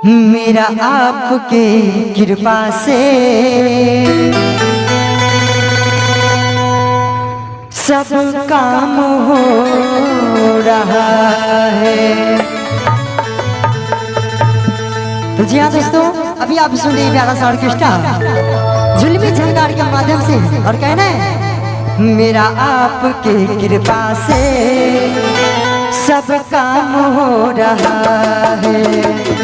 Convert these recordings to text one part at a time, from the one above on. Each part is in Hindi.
मेरा आपके कृपा से सब काम हो रहा है। तो जी हाँ दोस्तों, अभी आप सुन रहे प्यारा सा ऑर्केस्ट्रा जुल्मी झंकार के माध्यम से, और कहना है मेरा आपके कृपा से सब काम हो रहा है।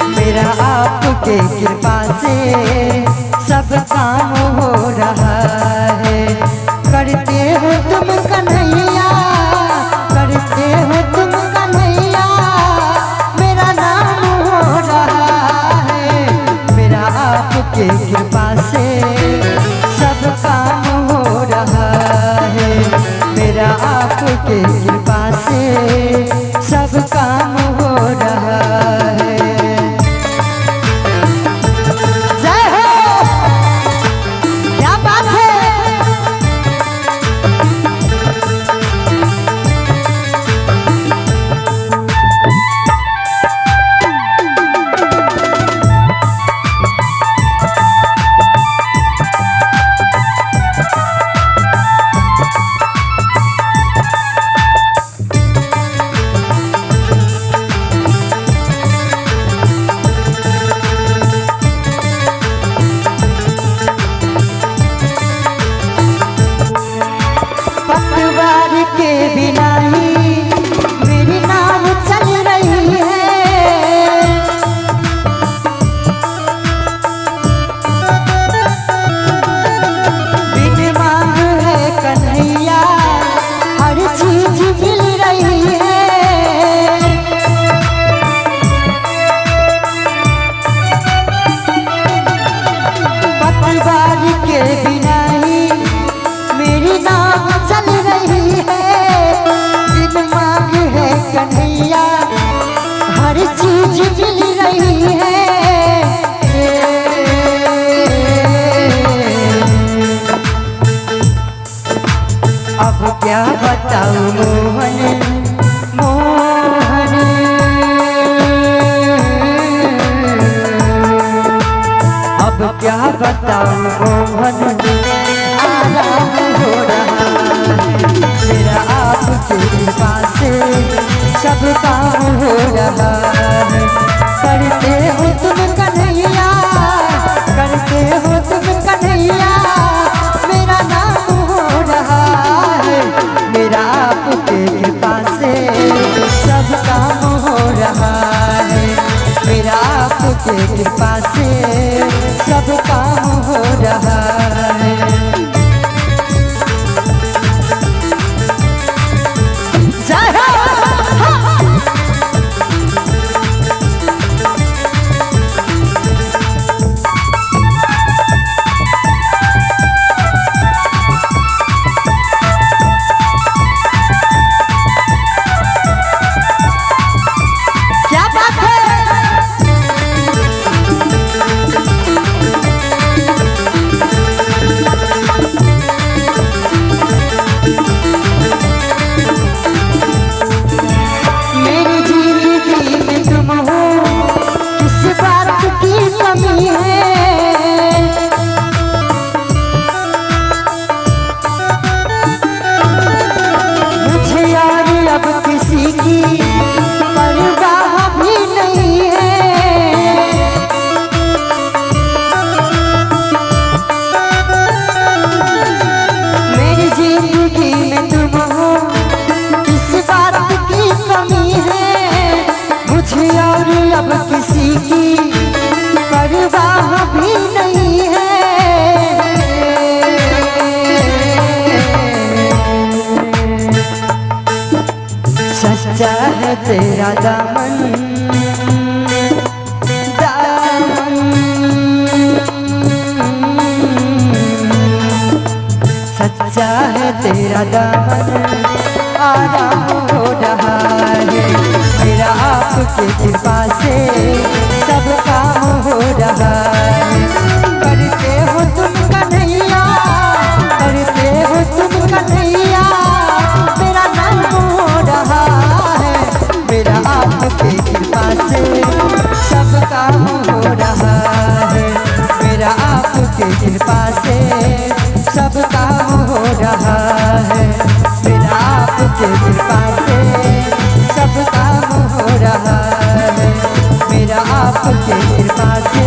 मेरा आपके कृपा से सब काम हो रहा है। करते हो तुम कन्हैया, करते हो तुम कन्हैया, मेरा नाम हो रहा है। मेरा आपके कृपा से सब काम हो रहा है। मेरा आपके कृपा से सब काम हो रहा है। पतवार के बिना ही मेरी नाव चल रही है। बिन मांग है कन्हैया हर चीज मिल रही है। पतवार के बिना ही मेरी नाव चल रही है। बिन मांग है कन्हैया हर चीज मिल रही है। अब क्या बताऊं मोहन, मोहन अब क्या बताऊं मोहन, आराम हो रहा है। मेरा आपके कृपा से सब काम हो रहा है। करते हो तुम कन्हैया, करते हो तुम कन्हैया, मेरा नाम हो रहा है। मेरा आपके कृपा से सब काम हो रहा है। मेरा आपके कृपा से सब काम हो रहा है। अब किसी की परवाह भी नहीं है। सच्चा है तेरा दामन, दामन सच्चा है तेरा दामन, आराम हो रहा है। मेरा आपके कृपा से सब काम हो रहा है। करते हो तुम कन्हैया, करते हो तुम कन्हैया, मेरा काम हो रहा है, मेरा आपके कृपा से सब काम हो रहा है, मेरा आपके कृपा से